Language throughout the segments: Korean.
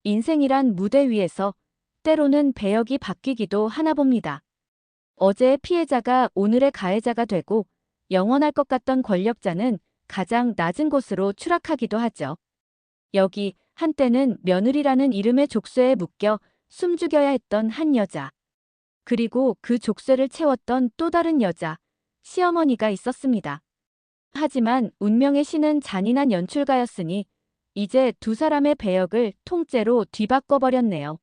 인생이란 무대 위에서 때로는 배역이 바뀌기도 하나 봅니다. 어제의 피해자가 오늘의 가해자가 되고 영원할 것 같던 권력자는 가장 낮은 곳으로 추락하기도 하죠. 여기 한때는 며느리라는 이름의 족쇄에 묶여 숨죽여야 했던 한 여자. 그리고 그 족쇄를 채웠던 또 다른 여자, 시어머니가 있었습니다. 하지만 운명의 신은 잔인한 연출가였으니 이제 두 사람의 배역을 통째로 뒤바꿔버렸네요.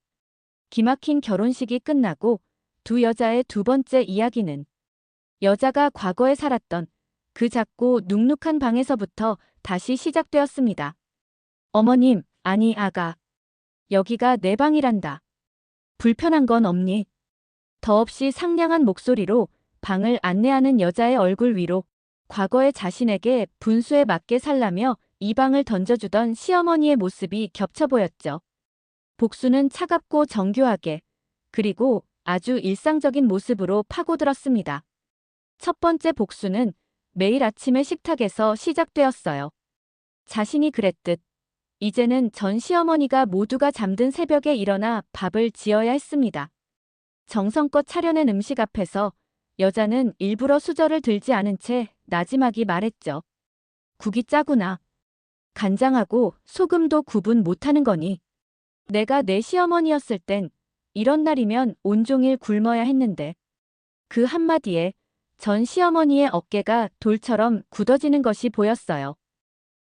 기막힌 결혼식이 끝나고 두 여자의 두 번째 이야기는 여자가 과거에 살았던 그 작고 눅눅한 방에서부터 다시 시작되었습니다. 어머님, 아니 아가. 여기가 내 방이란다. 불편한 건 없니? 더없이 상냥한 목소리로 방을 안내하는 여자의 얼굴 위로 과거의 자신에게 분수에 맞게 살라며 이 방을 던져주던 시어머니의 모습이 겹쳐 보였죠. 복수는 차갑고 정교하게 그리고 아주 일상적인 모습으로 파고들었습니다. 첫 번째 복수는 매일 아침의 식탁에서 시작되었어요. 자신이 그랬듯 이제는 전 시어머니가 모두가 잠든 새벽에 일어나 밥을 지어야 했습니다. 정성껏 차려낸 음식 앞에서 여자는 일부러 수저를 들지 않은 채 나지막이 말했죠. 국이 짜구나. 간장하고 소금도 구분 못하는 거니. 내가 내 시어머니였을 땐 이런 날이면 온종일 굶어야 했는데. 그 한마디에 전 시어머니의 어깨가 돌처럼 굳어지는 것이 보였어요.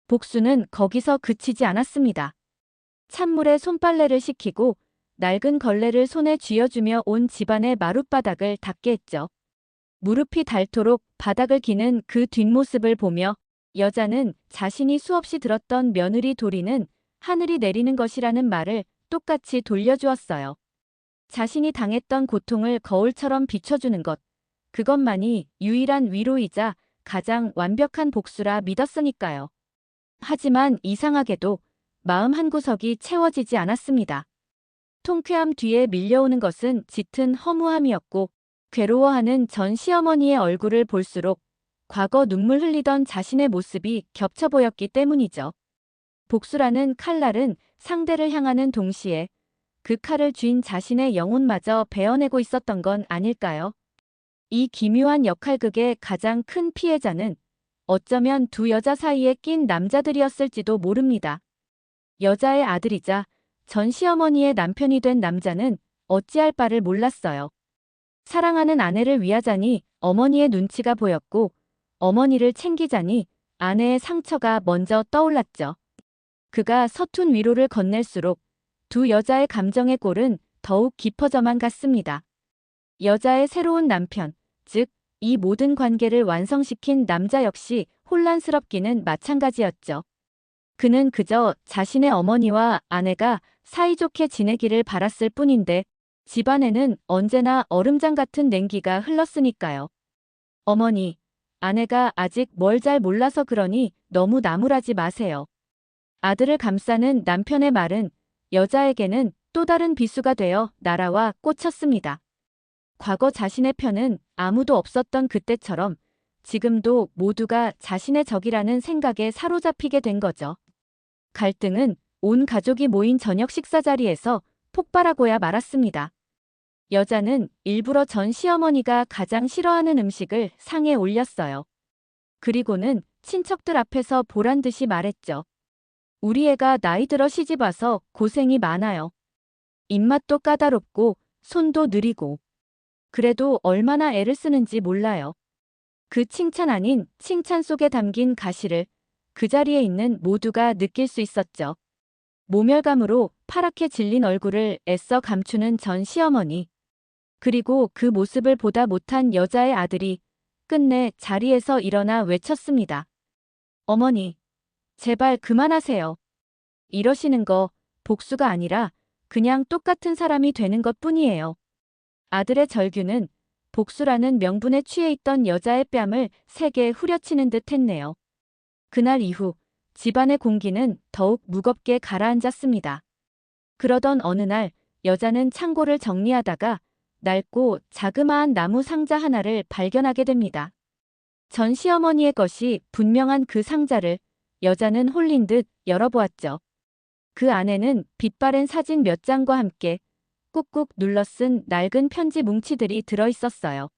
복수는 거기서 그치지 않았습니다. 찬물에 손빨래를 시키고 낡은 걸레를 손에 쥐어주며 온 집안의 마룻바닥을 닦게 했죠. 무릎이 닳도록 바닥을 기는 그 뒷모습을 보며 여자는 자신이 수없이 들었던 며느리 도리는 하늘이 내리는 것이라는 말을 똑같이 돌려주었어요. 자신이 당했던 고통을 거울처럼 비춰주는 것, 그것만이 유일한 위로이자 가장 완벽한 복수라 믿었으니까요. 하지만 이상하게도 마음 한구석이 채워지지 않았습니다. 통쾌함 뒤에 밀려오는 것은 짙은 허무함이었고 괴로워하는 전 시어머니의 얼굴을 볼수록 과거 눈물 흘리던 자신의 모습이 겹쳐 보였기 때문이죠. 복수라는 칼날은 상대를 향하는 동시에 그 칼을 쥔 자신의 영혼마저 베어내고 있었던 건 아닐까요? 이 기묘한 역할극의 가장 큰 피해자는 어쩌면 두 여자 사이에 낀 남자들이었을지도 모릅니다. 여자의 아들이자 전 시어머니의 남편이 된 남자는 어찌할 바를 몰랐어요. 사랑하는 아내를 위하자니 어머니의 눈치가 보였고 어머니를 챙기자니 아내의 상처가 먼저 떠올랐죠. 그가 서툰 위로를 건넬수록 두 여자의 감정의 골은 더욱 깊어져만 갔습니다. 여자의 새로운 남편, 즉 이 모든 관계를 완성시킨 남자 역시 혼란스럽기는 마찬가지였죠. 그는 그저 자신의 어머니와 아내가 사이좋게 지내기를 바랐을 뿐인데 집안에는 언제나 얼음장 같은 냉기가 흘렀으니까요. 어머니, 아내가 아직 뭘 잘 몰라서 그러니 너무 나무라지 마세요. 아들을 감싸는 남편의 말은 여자에게는 또 다른 비수가 되어 날아와 꽂혔습니다. 과거 자신의 편은 아무도 없었던 그때처럼 지금도 모두가 자신의 적이라는 생각에 사로잡히게 된 거죠. 갈등은 온 가족이 모인 저녁 식사 자리에서 폭발하고야 말았습니다. 여자는 일부러 전 시어머니가 가장 싫어하는 음식을 상에 올렸어요. 그리고는 친척들 앞에서 보란듯이 말했죠. 우리 애가 나이 들어 시집 와서 고생이 많아요. 입맛도 까다롭고 손도 느리고. 그래도 얼마나 애를 쓰는지 몰라요. 그 칭찬 아닌 칭찬 속에 담긴 가시를 그 자리에 있는 모두가 느낄 수 있었죠. 모멸감으로 파랗게 질린 얼굴을 애써 감추는 전 시어머니. 그리고 그 모습을 보다 못한 여자의 아들이 끝내 자리에서 일어나 외쳤습니다. 어머니, 제발 그만하세요. 이러시는 거 복수가 아니라 그냥 똑같은 사람이 되는 것뿐이에요. 아들의 절규는 복수라는 명분에 취해 있던 여자의 뺨을 세게 후려치는 듯 했네요. 그날 이후 집안의 공기는 더욱 무겁게 가라앉았습니다. 그러던 어느 날 여자는 창고를 정리하다가 낡고 자그마한 나무 상자 하나를 발견하게 됩니다. 전 시어머니의 것이 분명한 그 상자를 여자는 홀린 듯 열어보았죠. 그 안에는 빛바랜 사진 몇 장과 함께 꾹꾹 눌러 쓴 낡은 편지 뭉치들이 들어 있었어요.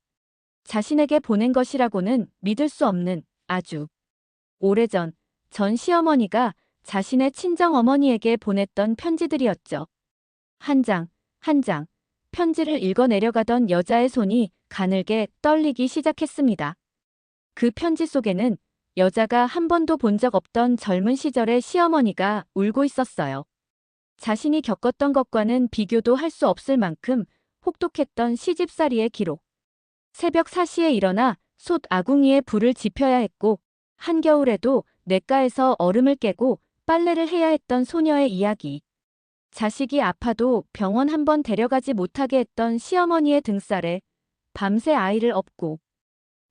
자신에게 보낸 것이라고는 믿을 수 없는 아주 오래전 전 시어머니가 자신의 친정어머니에게 보냈던 편지들이었죠. 한 장, 한 장, 편지를 읽어 내려가던 여자의 손이 가늘게 떨리기 시작했습니다. 그 편지 속에는 여자가 한 번도 본 적 없던 젊은 시절의 시어머니가 울고 있었어요. 자신이 겪었던 것과는 비교도 할 수 없을 만큼 혹독했던 시집살이의 기록. 새벽 4시에 일어나 솥 아궁이에 불을 지펴야 했고 한겨울에도 냇가에서 얼음을 깨고 빨래를 해야 했던 소녀의 이야기. 자식이 아파도 병원 한 번 데려가지 못하게 했던 시어머니의 등살에 밤새 아이를 업고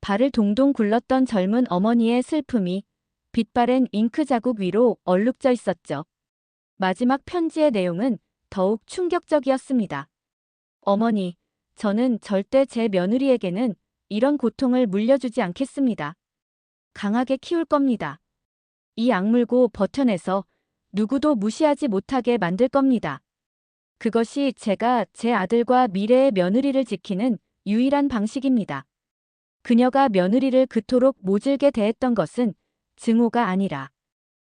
발을 동동 굴렀던 젊은 어머니의 슬픔이 빛바랜 잉크 자국 위로 얼룩져 있었죠. 마지막 편지의 내용은 더욱 충격적이었습니다. 어머니, 저는 절대 제 며느리에게는 이런 고통을 물려주지 않겠습니다. 강하게 키울 겁니다. 이 악물고 버텨내서 누구도 무시하지 못하게 만들 겁니다. 그것이 제가 제 아들과 미래의 며느리를 지키는 유일한 방식입니다. 그녀가 며느리를 그토록 모질게 대했던 것은 증오가 아니라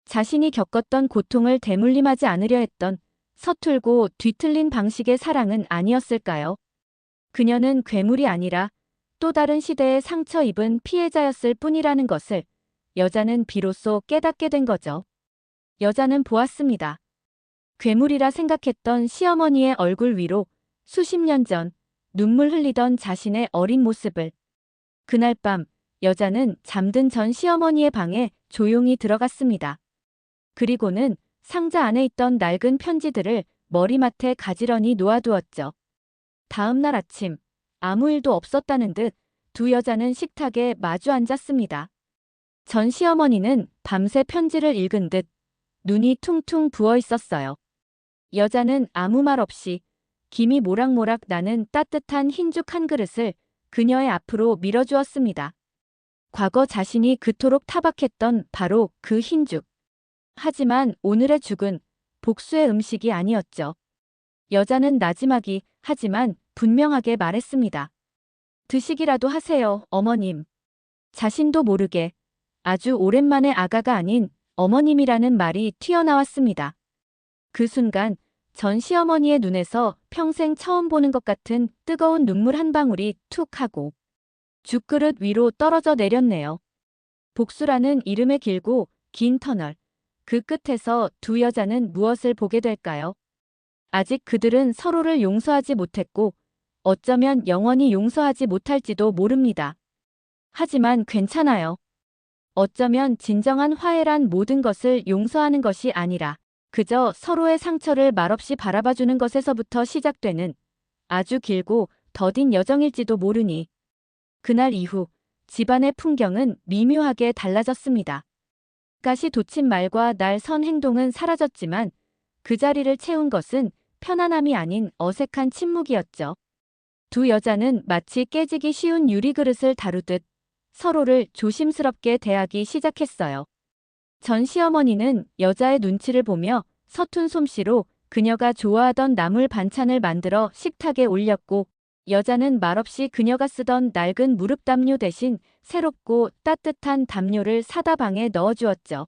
자신이 겪었던 고통을 대물림하지 않으려 했던 서툴고 뒤틀린 방식의 사랑은 아니었을까요? 그녀는 괴물이 아니라 또 다른 시대에 상처 입은 피해자였을 뿐이라는 것을 여자는 비로소 깨닫게 된 거죠. 여자는 보았습니다. 괴물이라 생각했던 시어머니의 얼굴 위로 수십 년 전 눈물 흘리던 자신의 어린 모습을. 그날 밤 여자는 잠든 전 시어머니의 방에 조용히 들어갔습니다. 그리고는 상자 안에 있던 낡은 편지들을 머리맡에 가지런히 놓아두었죠. 다음 날 아침 아무 일도 없었다는 듯 두 여자는 식탁에 마주 앉았습니다. 전 시어머니는 밤새 편지를 읽은 듯 눈이 퉁퉁 부어 있었어요. 여자는 아무 말 없이 김이 모락모락 나는 따뜻한 흰죽 한 그릇을 그녀의 앞으로 밀어주었습니다. 과거 자신이 그토록 타박했던 바로 그 흰죽. 하지만 오늘의 죽은 복수의 음식이 아니었죠. 여자는 나지막이 하지만 분명하게 말했습니다. 드시기라도 하세요, 어머님. 자신도 모르게 아주 오랜만에 아가가 아닌 어머님이라는 말이 튀어나왔습니다. 그 순간 전 시어머니의 눈에서 평생 처음 보는 것 같은 뜨거운 눈물 한 방울이 툭 하고 죽그릇 위로 떨어져 내렸네요. 복수라는 이름의 길고 긴 터널. 그 끝에서 두 여자는 무엇을 보게 될까요? 아직 그들은 서로를 용서하지 못했고 어쩌면 영원히 용서하지 못할지도 모릅니다. 하지만 괜찮아요. 어쩌면 진정한 화해란 모든 것을 용서하는 것이 아니라 그저 서로의 상처를 말없이 바라봐주는 것에서부터 시작되는 아주 길고 더딘 여정일지도 모르니. 그날 이후 집안의 풍경은 미묘하게 달라졌습니다. 가시 돋친 말과 날 선 행동은 사라졌지만 그 자리를 채운 것은 편안함이 아닌 어색한 침묵이었죠. 두 여자는 마치 깨지기 쉬운 유리그릇을 다루듯 서로를 조심스럽게 대하기 시작했어요. 전 시어머니는 여자의 눈치를 보며 서툰 솜씨로 그녀가 좋아하던 나물 반찬을 만들어 식탁에 올렸고 여자는 말없이 그녀가 쓰던 낡은 무릎 담요 대신 새롭고 따뜻한 담요를 사다 방에 넣어주었죠.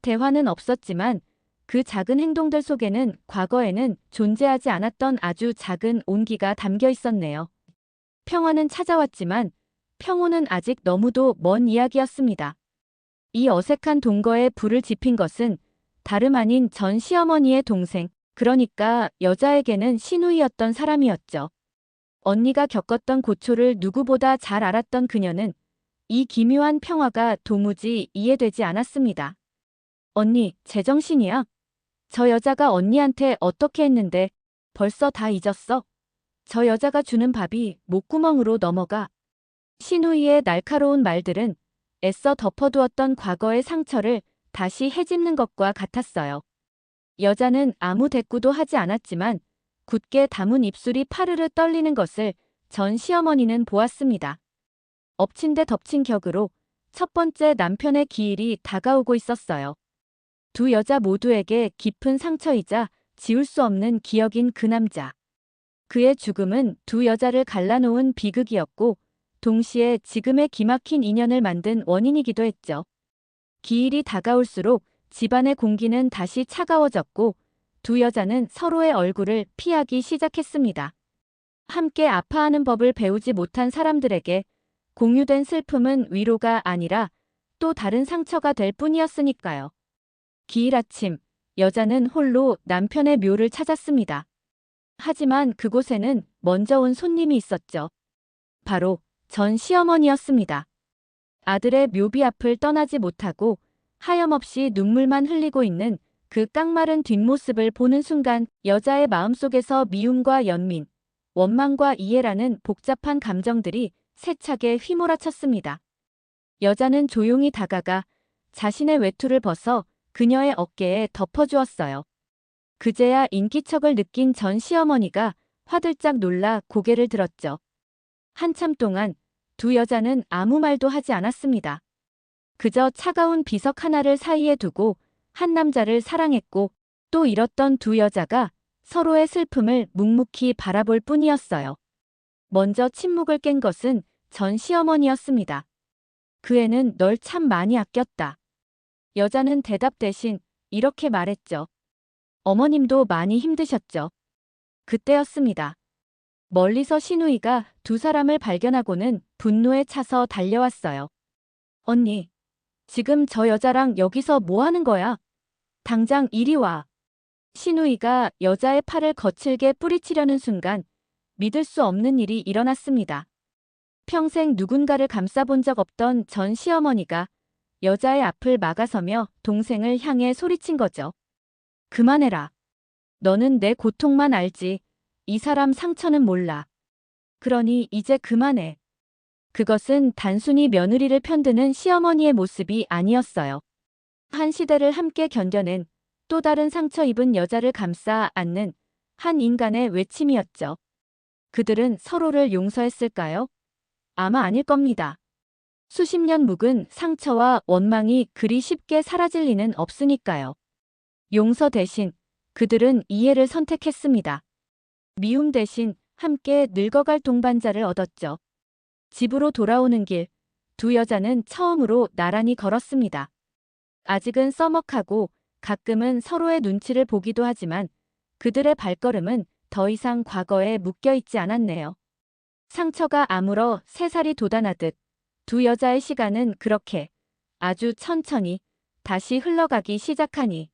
대화는 없었지만 그 작은 행동들 속에는 과거에는 존재하지 않았던 아주 작은 온기가 담겨 있었네요. 평화는 찾아왔지만 평온은 아직 너무도 먼 이야기였습니다. 이 어색한 동거에 불을 지핀 것은 다름 아닌 전 시어머니의 동생, 그러니까 여자에게는 시누이였던 사람이었죠. 언니가 겪었던 고초를 누구보다 잘 알았던 그녀는 이 기묘한 평화가 도무지 이해되지 않았습니다. 언니, 제정신이야? 저 여자가 언니한테 어떻게 했는데 벌써 다 잊었어? 저 여자가 주는 밥이 목구멍으로 넘어가. 시누이의 날카로운 말들은 애써 덮어두었던 과거의 상처를 다시 헤집는 것과 같았어요. 여자는 아무 대꾸도 하지 않았지만 굳게 담은 입술이 파르르 떨리는 것을 전 시어머니는 보았습니다. 엎친 데 덮친 격으로 첫 번째 남편의 기일이 다가오고 있었어요. 두 여자 모두에게 깊은 상처이자 지울 수 없는 기억인 그 남자. 그의 죽음은 두 여자를 갈라놓은 비극이었고 동시에 지금의 기막힌 인연을 만든 원인이기도 했죠. 기일이 다가올수록 집안의 공기는 다시 차가워졌고 두 여자는 서로의 얼굴을 피하기 시작했습니다. 함께 아파하는 법을 배우지 못한 사람들에게 공유된 슬픔은 위로가 아니라 또 다른 상처가 될 뿐이었으니까요. 기일 아침, 여자는 홀로 남편의 묘를 찾았습니다. 하지만 그곳에는 먼저 온 손님이 있었죠. 바로 전 시어머니였습니다. 아들의 묘비 앞을 떠나지 못하고 하염없이 눈물만 흘리고 있는 그 깡마른 뒷모습을 보는 순간 여자의 마음속에서 미움과 연민, 원망과 이해라는 복잡한 감정들이 세차게 휘몰아쳤습니다. 여자는 조용히 다가가 자신의 외투를 벗어 그녀의 어깨에 덮어주었어요. 그제야 인기척을 느낀 전 시어머니가 화들짝 놀라 고개를 들었죠. 한참 동안 두 여자는 아무 말도 하지 않았습니다. 그저 차가운 비석 하나를 사이에 두고 한 남자를 사랑했고 또 잃었던 두 여자가 서로의 슬픔을 묵묵히 바라볼 뿐이었어요. 먼저 침묵을 깬 것은 전 시어머니였습니다. 그 애는 널 참 많이 아꼈다. 여자는 대답 대신 이렇게 말했죠. 어머님도 많이 힘드셨죠. 그때였습니다. 멀리서 시누이가 두 사람을 발견하고는 분노에 차서 달려왔어요. 언니, 지금 저 여자랑 여기서 뭐 하는 거야? 당장 이리 와. 시누이가 여자의 팔을 거칠게 뿌리치려는 순간 믿을 수 없는 일이 일어났습니다. 평생 누군가를 감싸본 적 없던 전 시어머니가 여자의 앞을 막아서며 동생을 향해 소리친 거죠. 그만해라. 너는 내 고통만 알지. 이 사람 상처는 몰라. 그러니 이제 그만해. 그것은 단순히 며느리를 편드는 시어머니의 모습이 아니었어요. 한 시대를 함께 견뎌낸 또 다른 상처 입은 여자를 감싸 안는 한 인간의 외침이었죠. 그들은 서로를 용서했을까요? 아마 아닐 겁니다. 수십 년 묵은 상처와 원망이 그리 쉽게 사라질 리는 없으니까요. 용서 대신 그들은 이해를 선택했습니다. 미움 대신 함께 늙어갈 동반자를 얻었죠. 집으로 돌아오는 길, 두 여자는 처음으로 나란히 걸었습니다. 아직은 써먹하고 가끔은 서로의 눈치를 보기도 하지만 그들의 발걸음은 더 이상 과거에 묶여있지 않았네요. 상처가 아물어 새살이 돋아나듯 두 여자의 시간은 그렇게 아주 천천히 다시 흘러가기 시작하니